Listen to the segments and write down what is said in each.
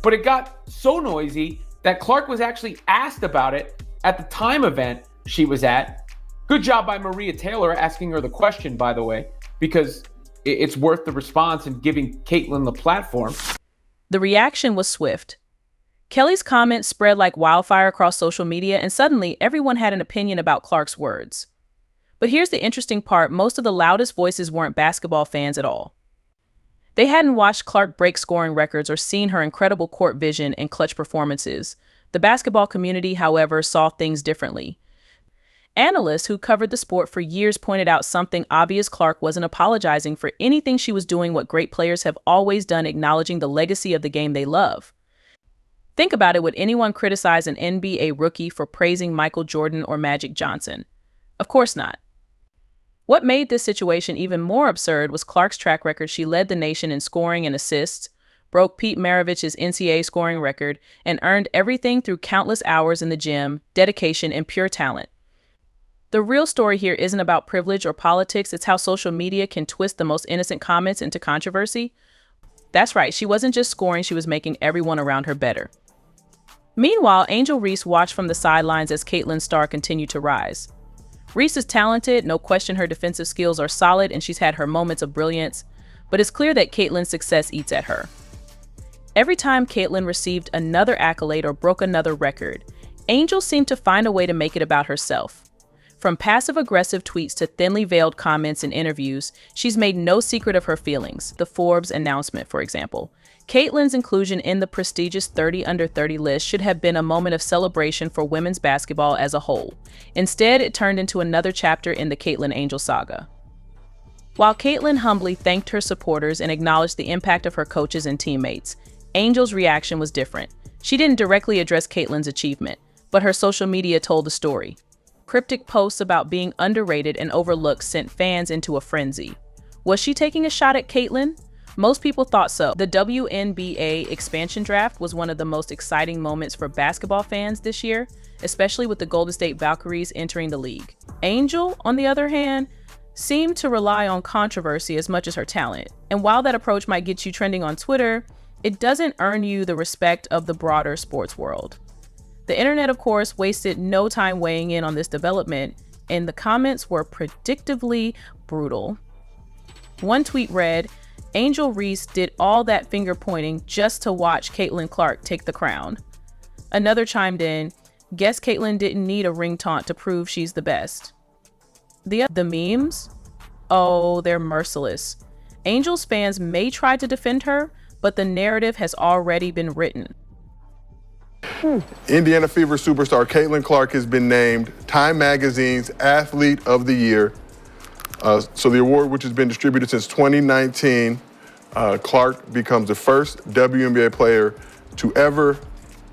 But it got so noisy that Clark was actually asked about it at the Time event she was at. Good job by Maria Taylor asking her the question, by the way, because it's worth the response and giving Caitlin the platform. The reaction was swift. Kelly's comments spread like wildfire across social media, and suddenly everyone had an opinion about Clark's words. But here's the interesting part: most of the loudest voices weren't basketball fans at all. They hadn't watched Clark break scoring records or seen her incredible court vision and clutch performances. The basketball community, however, saw things differently. Analysts who covered the sport for years pointed out something obvious: Clark wasn't apologizing for anything. She was doing what great players have always done, acknowledging the legacy of the game they love. Think about it, would anyone criticize an NBA rookie for praising Michael Jordan or Magic Johnson? Of course not. What made this situation even more absurd was Clark's track record. She led the nation in scoring and assists, broke Pete Maravich's NCAA scoring record, and earned everything through countless hours in the gym, dedication, and pure talent. The real story here isn't about privilege or politics. It's how social media can twist the most innocent comments into controversy. That's right, she wasn't just scoring, she was making everyone around her better. Meanwhile, Angel Reese watched from the sidelines as Caitlin's star continued to rise. Reese is talented, no question her defensive skills are solid, and she's had her moments of brilliance, but it's clear that Caitlin's success eats at her. Every time Caitlin received another accolade or broke another record, Angel seemed to find a way to make it about herself. From passive-aggressive tweets to thinly veiled comments in interviews, she's made no secret of her feelings. The Forbes announcement, for example. Caitlin's inclusion in the prestigious 30 under 30 list should have been a moment of celebration for women's basketball as a whole. Instead, it turned into another chapter in the Caitlin Angel saga. While Caitlin humbly thanked her supporters and acknowledged the impact of her coaches and teammates, Angel's reaction was different. She didn't directly address Caitlin's achievement, but her social media told the story. Cryptic posts about being underrated and overlooked sent fans into a frenzy. Was she taking a shot at Caitlin? Most people thought so. The WNBA expansion draft was one of the most exciting moments for basketball fans this year, especially with the Golden State Valkyries entering the league. Angel, on the other hand, seemed to rely on controversy as much as her talent. And while that approach might get you trending on Twitter, it doesn't earn you the respect of the broader sports world. The internet, of course, wasted no time weighing in on this development, and the comments were predictably brutal. One tweet read, "Angel Reese did all that finger pointing just to watch Caitlin Clark take the crown." Another chimed in, "Guess Caitlin didn't need a ring taunt to prove she's the best." The memes? Oh, they're merciless. Angel's fans may try to defend her, but the narrative has already been written. Indiana Fever superstar Caitlin Clark has been named Time Magazine's Athlete of the Year. So the award, which has been distributed since 2019, Clark becomes the first WNBA player to ever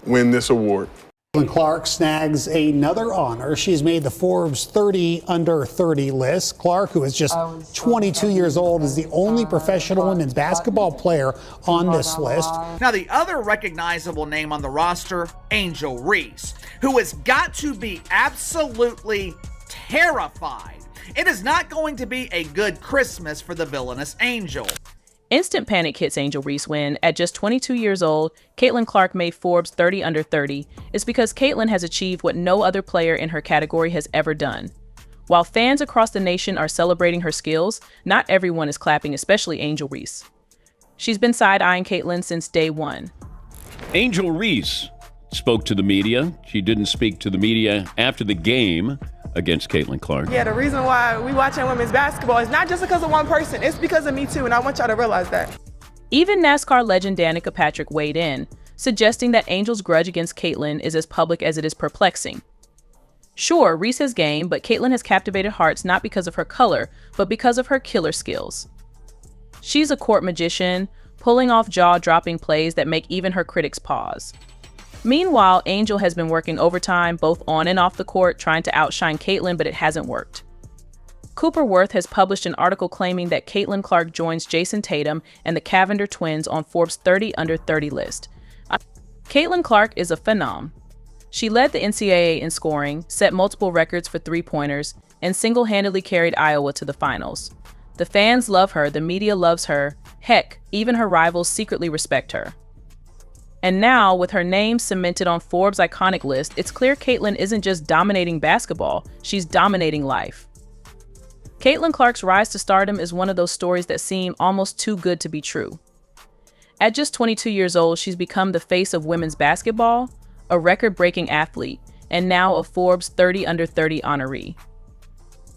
win this award. Caitlin Clark snags another honor. She's made the Forbes 30 under 30 list. Clark, who is just 22 years old, is the only professional women's basketball player on this list. Now, the other recognizable name on the roster, Angel Reese, who has got to be absolutely terrified. It is not going to be a good Christmas for the villainous Angel. Instant panic hits Angel Reese when, at just 22 years old, Caitlin Clark made Forbes 30 under 30. It's because Caitlin has achieved what no other player in her category has ever done. While fans across the nation are celebrating her skills, not everyone is clapping, especially Angel Reese. She's been side-eyeing Caitlin since day one. Angel Reese spoke to the media. She didn't speak to the media after the game against Caitlin Clark. Yeah, the reason why we watching women's basketball is not just because of one person, it's because of me too, and I want y'all to realize that. Even NASCAR legend Danica Patrick weighed in, suggesting that Angel's grudge against Caitlin is as public as it is perplexing. Sure, Reese has game, but Caitlin has captivated hearts not because of her color, but because of her killer skills. She's a court magician, pulling off jaw-dropping plays that make even her critics pause. Meanwhile, Angel has been working overtime both on and off the court, trying to outshine Caitlin, but it hasn't worked. Cooper Worth has published an article claiming that Caitlin Clark joins Jason Tatum and the Cavender twins on Forbes 30 under 30 list. Caitlin Clark is a phenom. She led the NCAA in scoring, set multiple records for three-pointers, and single-handedly carried Iowa to the finals. The fans love her, the media loves her, heck, even her rivals secretly respect her. And now, with her name cemented on Forbes' iconic list, it's clear Caitlin isn't just dominating basketball, she's dominating life. Caitlin Clark's rise to stardom is one of those stories that seem almost too good to be true. At just 22 years old, she's become the face of women's basketball, a record-breaking athlete, and now a Forbes 30 Under 30 honoree.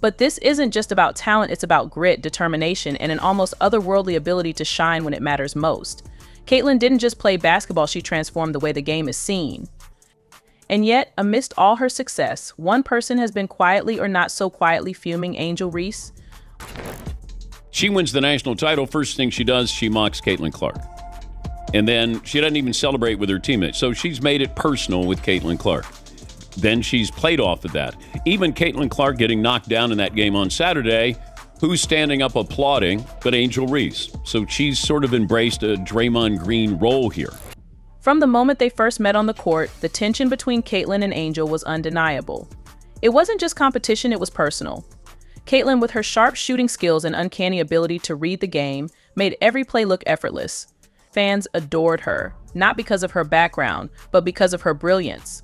But this isn't just about talent, it's about grit, determination, and an almost otherworldly ability to shine when it matters most. Caitlin didn't just play basketball, she transformed the way the game is seen. And yet, amidst all her success, one person has been quietly or not so quietly fuming: Angel Reese. She wins the national title. First thing she does, she mocks Caitlin Clark. And then she doesn't even celebrate with her teammates. So she's made it personal with Caitlin Clark. Then she's played off of that. Even Caitlin Clark getting knocked down in that game on Saturday, who's standing up applauding but Angel Reese. So she's sort of embraced a Draymond Green role here. From the moment they first met on the court, the tension between Caitlin and Angel was undeniable. It wasn't just competition, it was personal. Caitlin, with her sharp shooting skills and uncanny ability to read the game, made every play look effortless. Fans adored her, not because of her background, but because of her brilliance.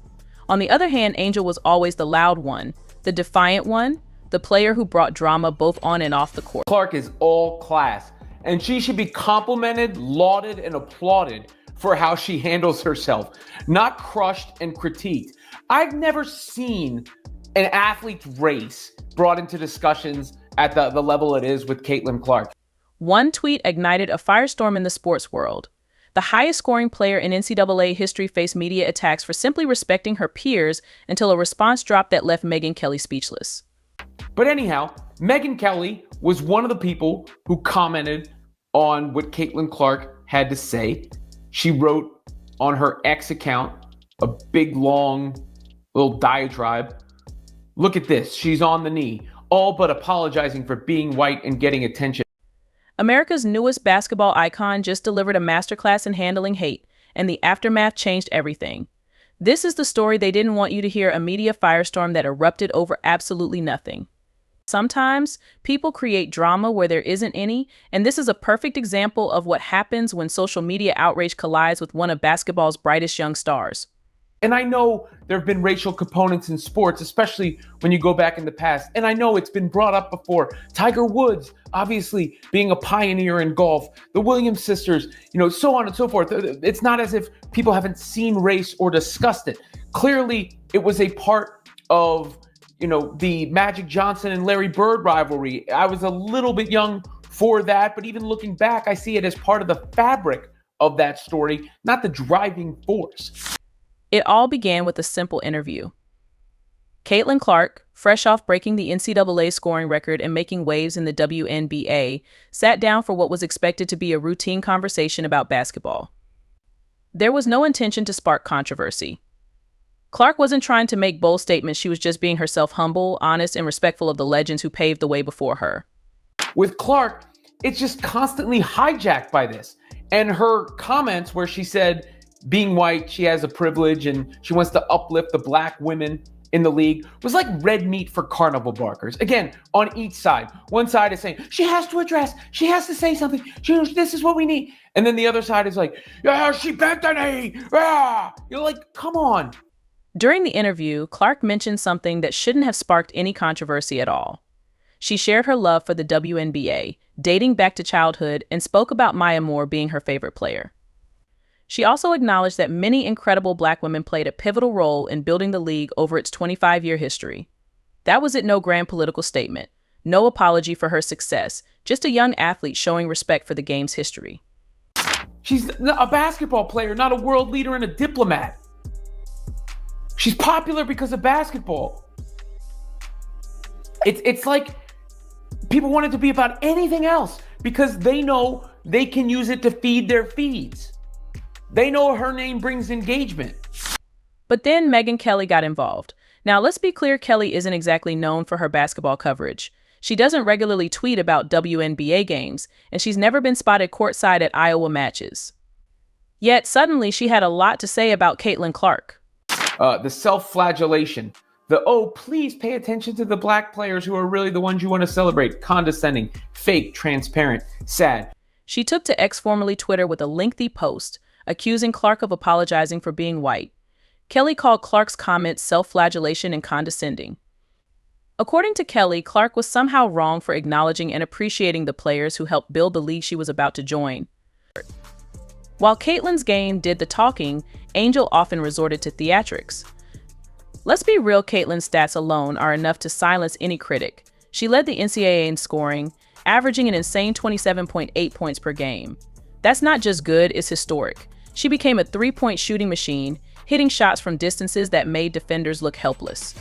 On the other hand, Angel was always the loud one, the defiant one, the player who brought drama both on and off the court. Clark is all class, and she should be complimented, lauded, and applauded for how she handles herself, not crushed and critiqued. I've never seen an athlete's race brought into discussions at the level it is with Caitlin Clark. One tweet ignited a firestorm in the sports world. The highest scoring player in NCAA history faced media attacks for simply respecting her peers until a response dropped that left Megyn Kelly speechless. But anyhow, Megyn Kelly was one of the people who commented on what Caitlin Clark had to say. She wrote on her X account a big, long, little diatribe. Look at this. She's on the knee, all but apologizing for being white and getting attention. America's newest basketball icon just delivered a masterclass in handling hate, and the aftermath changed everything. This is the story they didn't want you to hear, a media firestorm that erupted over absolutely nothing. Sometimes, people create drama where there isn't any, and this is a perfect example of what happens when social media outrage collides with one of basketball's brightest young stars. And I know there have been racial components in sports, especially when you go back in the past. And I know it's been brought up before. Tiger Woods, obviously, being a pioneer in golf, the Williams sisters, so on and so forth. It's not as if people haven't seen race or discussed it. Clearly, it was a part of, the Magic Johnson and Larry Bird rivalry. I was a little bit young for that, but even looking back, I see it as part of the fabric of that story, not the driving force. It all began with a simple interview. Caitlin Clark, fresh off breaking the NCAA scoring record and making waves in the WNBA, sat down for what was expected to be a routine conversation about basketball. There was no intention to spark controversy. Clark wasn't trying to make bold statements, she was just being herself, humble, honest, and respectful of the legends who paved the way before her. With Clark, it's just constantly hijacked by this. And her comments where she said, being white, she has a privilege and she wants to uplift the black women in the league, was like red meat for carnival barkers. Again, on each side. One side is saying, she has to address, she has to say something, this is what we need. And then the other side is like, yeah, she bent the knee. Ah! You're like, come on. During the interview, Clark mentioned something that shouldn't have sparked any controversy at all. She shared her love for the WNBA, dating back to childhood, and spoke about Maya Moore being her favorite player. She also acknowledged that many incredible black women played a pivotal role in building the league over its 25-year history. That was it, no grand political statement, no apology for her success, just a young athlete showing respect for the game's history. She's a basketball player, not a world leader and a diplomat. She's popular because of basketball. It's like people want it to be about anything else because they know they can use it to feed their feeds. They know her name brings engagement. But then Megyn Kelly got involved. Now, let's be clear, Kelly isn't exactly known for her basketball coverage. She doesn't regularly tweet about WNBA games, and she's never been spotted courtside at Iowa matches. Yet, suddenly, she had a lot to say about Caitlin Clark. The self-flagellation. Please pay attention to the black players who are really the ones you want to celebrate. Condescending, fake, transparent, sad. She took to X, formerly Twitter, with a lengthy post, accusing Clark of apologizing for being white. Kelly called Clark's comments self-flagellation and condescending. According to Kelly, Clark was somehow wrong for acknowledging and appreciating the players who helped build the league she was about to join. While Caitlyn's game did the talking, Angel often resorted to theatrics. Let's be real, Caitlyn's stats alone are enough to silence any critic. She led the NCAA in scoring, averaging an insane 27.8 points per game. That's not just good, it's historic. She became a three-point shooting machine, hitting shots from distances that made defenders look helpless.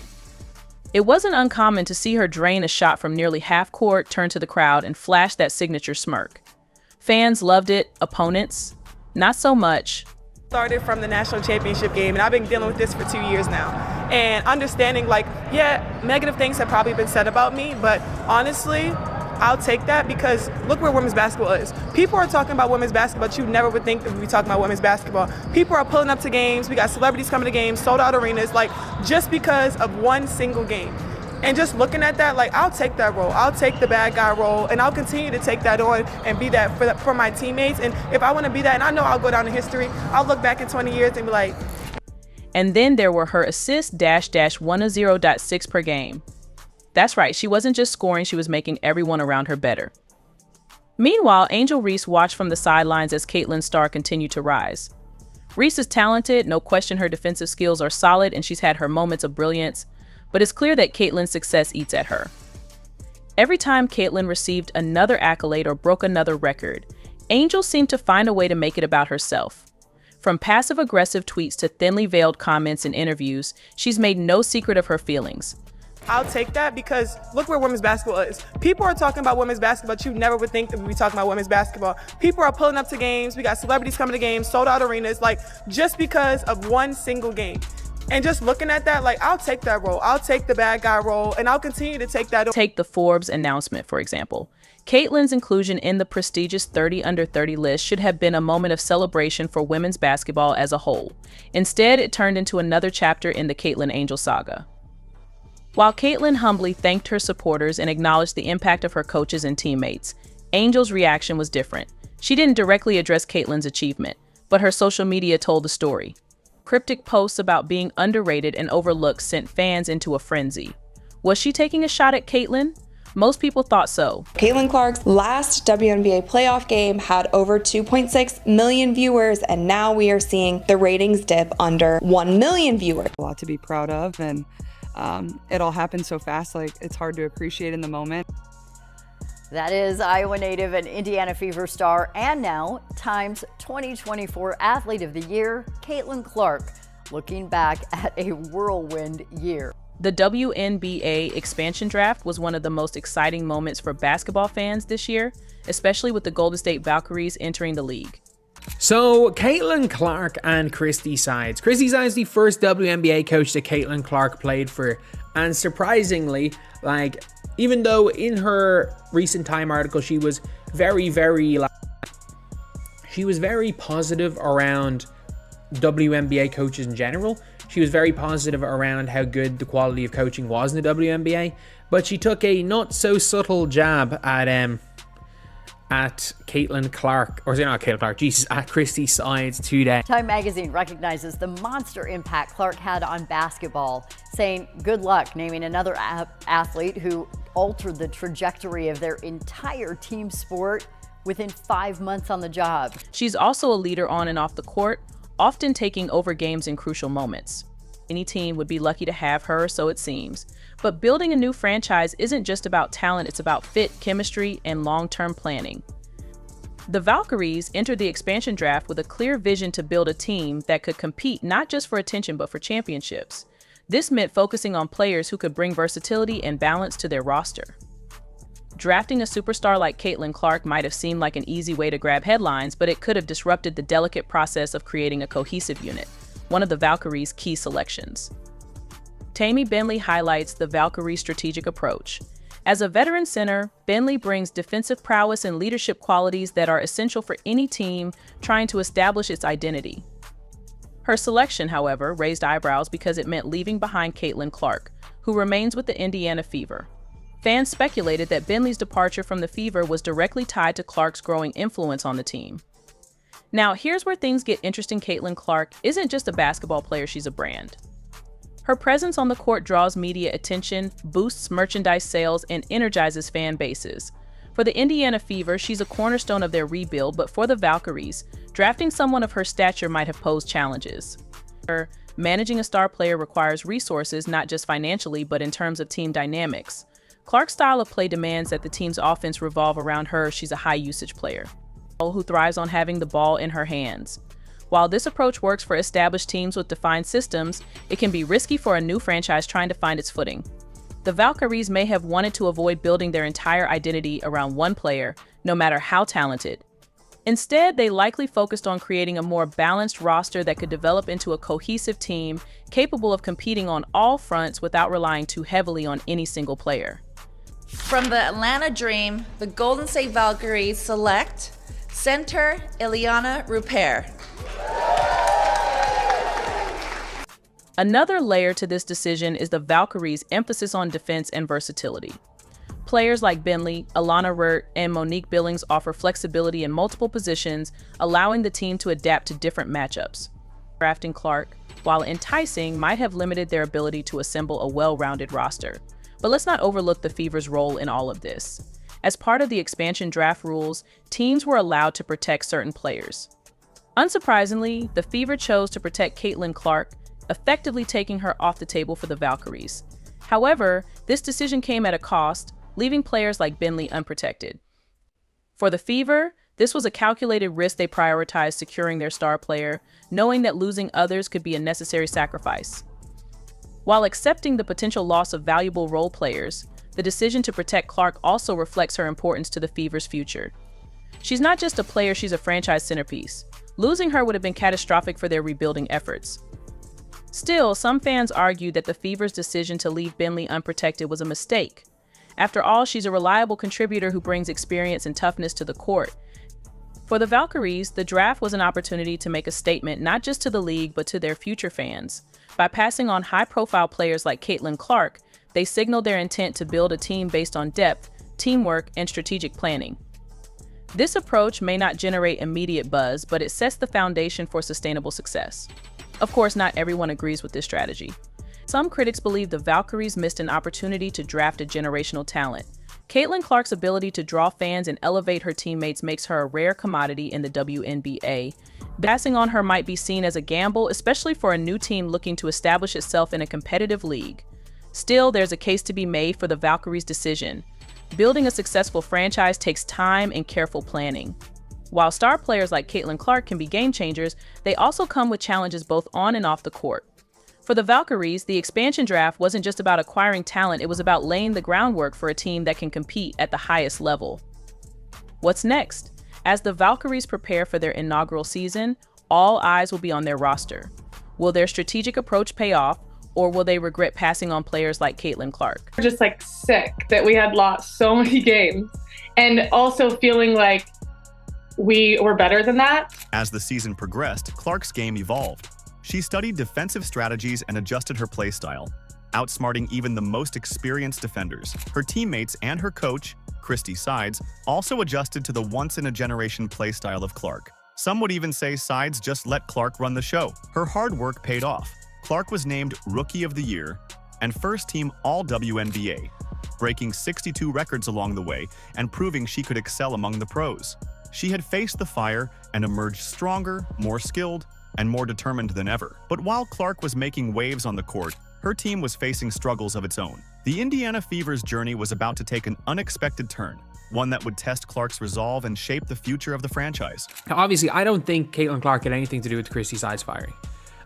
It wasn't uncommon to see her drain a shot from nearly half court, turn to the crowd, and flash that signature smirk. Fans loved it, opponents, not so much. Started from the national championship game, and I've been dealing with this for 2 years now. And understanding, like, yeah, negative things have probably been said about me, but honestly, I'll take that because look where women's basketball is. People are talking about women's basketball, but you never would think that we'd be talking about women's basketball. People are pulling up to games. We got celebrities coming to games, sold out arenas, like just because of one single game. And just looking at that, like, I'll take that role. I'll take the bad guy role, and I'll continue to take that on and be that for my teammates. And if I want to be that, and I know I'll go down in history, I'll look back in 20 years and be like. And then there were her assists -100.6 per game. That's right, she wasn't just scoring, she was making everyone around her better. Meanwhile, Angel Reese watched from the sidelines as Caitlyn's star continued to rise. Reese is talented, no question her defensive skills are solid, and she's had her moments of brilliance, but it's clear that Caitlyn's success eats at her. Every time Caitlyn received another accolade or broke another record, Angel seemed to find a way to make it about herself. From passive-aggressive tweets to thinly veiled comments in interviews, she's made no secret of her feelings. I'll take that because look where women's basketball is. People are talking about women's basketball, but you never would think that we'd be talking about women's basketball. People are pulling up to games. We got celebrities coming to games, sold out arenas, like just because of one single game. And just looking at that, like, I'll take that role. I'll take the bad guy role, and I'll continue to take that. Take the Forbes announcement, for example. Caitlyn's inclusion in the prestigious 30 under 30 list should have been a moment of celebration for women's basketball as a whole. Instead, it turned into another chapter in the Caitlyn Angel saga. While Caitlyn humbly thanked her supporters and acknowledged the impact of her coaches and teammates, Angel's reaction was different. She didn't directly address Caitlyn's achievement, but her social media told the story. Cryptic posts about being underrated and overlooked sent fans into a frenzy. Was she taking a shot at Caitlyn? Most people thought so. Caitlyn Clark's last WNBA playoff game had over 2.6 million viewers, and now we are seeing the ratings dip under 1 million viewers. A lot to be proud of, and it all happened so fast, like it's hard to appreciate in the moment. That is Iowa native and Indiana Fever star, and now Time's 2024 Athlete of the Year, Caitlyn Clark, looking back at a whirlwind year. The WNBA expansion draft was one of the most exciting moments for basketball fans this year, especially with the Golden State Valkyries entering the league. So, Caitlyn Clark and Christy Sides. Christy Sides, the first WNBA coach that Caitlyn Clark played for, and surprisingly, even though in her recent Time article she was very positive around WNBA coaches in general. She was very positive around how good the quality of coaching was in the WNBA, but she took a not so subtle jab at Caitlyn Clark, at Christy Sides today. Time magazine recognizes the monster impact Clark had on basketball, saying good luck naming another athlete who altered the trajectory of their entire team sport within 5 months on the job. She's also a leader on and off the court, often taking over games in crucial moments. Any team would be lucky to have her, so it seems. But building a new franchise isn't just about talent, it's about fit, chemistry, and long-term planning. The Valkyries entered the expansion draft with a clear vision to build a team that could compete not just for attention, but for championships. This meant focusing on players who could bring versatility and balance to their roster. Drafting a superstar like Caitlyn Clark might have seemed like an easy way to grab headlines, but it could have disrupted the delicate process of creating a cohesive unit, one of the Valkyries' key selections. Tammy Bentley highlights the Valkyrie strategic approach. As a veteran center, Bentley brings defensive prowess and leadership qualities that are essential for any team trying to establish its identity. Her selection, however, raised eyebrows because it meant leaving behind Caitlyn Clark, who remains with the Indiana Fever. Fans speculated that Bentley's departure from the Fever was directly tied to Clark's growing influence on the team. Now, here's where things get interesting. Caitlin Clark isn't just a basketball player, she's a brand. Her presence on the court draws media attention, boosts merchandise sales, and energizes fan bases. For the Indiana Fever, she's a cornerstone of their rebuild, but for the Valkyries, drafting someone of her stature might have posed challenges. Managing a star player requires resources, not just financially, but in terms of team dynamics. Clark's style of play demands that the team's offense revolve around her. She's a high-usage player who thrives on having the ball in her hands. While this approach works for established teams with defined systems, it can be risky for a new franchise trying to find its footing. The Valkyries may have wanted to avoid building their entire identity around one player, no matter how talented. Instead, they likely focused on creating a more balanced roster that could develop into a cohesive team capable of competing on all fronts without relying too heavily on any single player. From the Atlanta Dream, the Golden State Valkyries select center Ileana Rupert. Another layer to this decision is the Valkyries' emphasis on defense and versatility. Players like Bentley, Alana Rurt, and Monique Billings offer flexibility in multiple positions, allowing the team to adapt to different matchups. Drafting Clark, while enticing, might have limited their ability to assemble a well-rounded roster. But let's not overlook the Fever's role in all of this. As part of the expansion draft rules, teams were allowed to protect certain players. Unsurprisingly, the Fever chose to protect Caitlin Clark, effectively taking her off the table for the Valkyries. However, this decision came at a cost, leaving players like Bentley unprotected. For the Fever, this was a calculated risk. They prioritized securing their star player, knowing that losing others could be a necessary sacrifice. While accepting the potential loss of valuable role players, the decision to protect Clark also reflects her importance to the Fever's future. She's not just a player, she's a franchise centerpiece. Losing her would have been catastrophic for their rebuilding efforts. Still, some fans argue that the Fever's decision to leave Bentley unprotected was a mistake. After all, she's a reliable contributor who brings experience and toughness to the court. For the Valkyries, the draft was an opportunity to make a statement not just to the league, but to their future fans. By passing on high-profile players like Caitlin Clark, they signaled their intent to build a team based on depth, teamwork, and strategic planning. This approach may not generate immediate buzz, but it sets the foundation for sustainable success. Of course, not everyone agrees with this strategy. Some critics believe the Valkyries missed an opportunity to draft a generational talent. Caitlin Clark's ability to draw fans and elevate her teammates makes her a rare commodity in the WNBA. Passing on her might be seen as a gamble, especially for a new team looking to establish itself in a competitive league. Still, there's a case to be made for the Valkyries' decision. Building a successful franchise takes time and careful planning. While star players like Caitlin Clark can be game changers, they also come with challenges both on and off the court. For the Valkyries, the expansion draft wasn't just about acquiring talent, it was about laying the groundwork for a team that can compete at the highest level. What's next? As the Valkyries prepare for their inaugural season, all eyes will be on their roster. Will their strategic approach pay off, or will they regret passing on players like Caitlin Clark? We're just sick that we had lost so many games, and also feeling like we were better than that. As the season progressed, Clark's game evolved. She studied defensive strategies and adjusted her play style, outsmarting even the most experienced defenders. Her teammates and her coach, Christy Sides, also adjusted to the once-in-a-generation play style of Clark. Some would even say Sides just let Clark run the show. Her hard work paid off. Clark was named Rookie of the Year and first-team All-WNBA, breaking 62 records along the way and proving she could excel among the pros. She had faced the fire and emerged stronger, more skilled, and more determined than ever. But while Clark was making waves on the court, her team was facing struggles of its own. The Indiana Fever's journey was about to take an unexpected turn, one that would test Clark's resolve and shape the future of the franchise. Obviously, I don't think Caitlin Clark had anything to do with Christy Sides firing.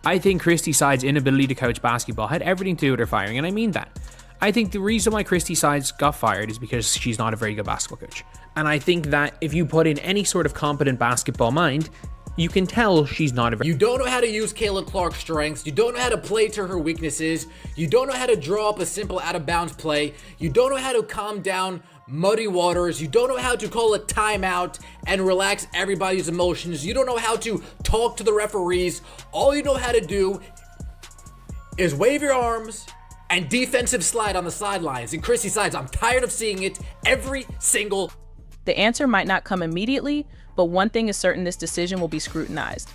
I think Christy Sides' inability to coach basketball had everything to do with her firing, and I mean that. I think the reason why Christy Sides got fired is because she's not a very good basketball coach. And I think that if you put in any sort of competent basketball mind, you can tell she's not a very... You don't know how to use Caitlin Clark's strengths. You don't know how to play to her weaknesses. You don't know how to draw up a simple out-of-bounds play. You don't know how to calm down muddy waters. You don't know how to call a timeout and relax everybody's emotions. You don't know how to talk to the referees. All you know how to do is wave your arms and defensive slide on the sidelines. And Christy Sides, I'm tired of seeing it every single... The answer might not come immediately, but one thing is certain: this decision will be scrutinized.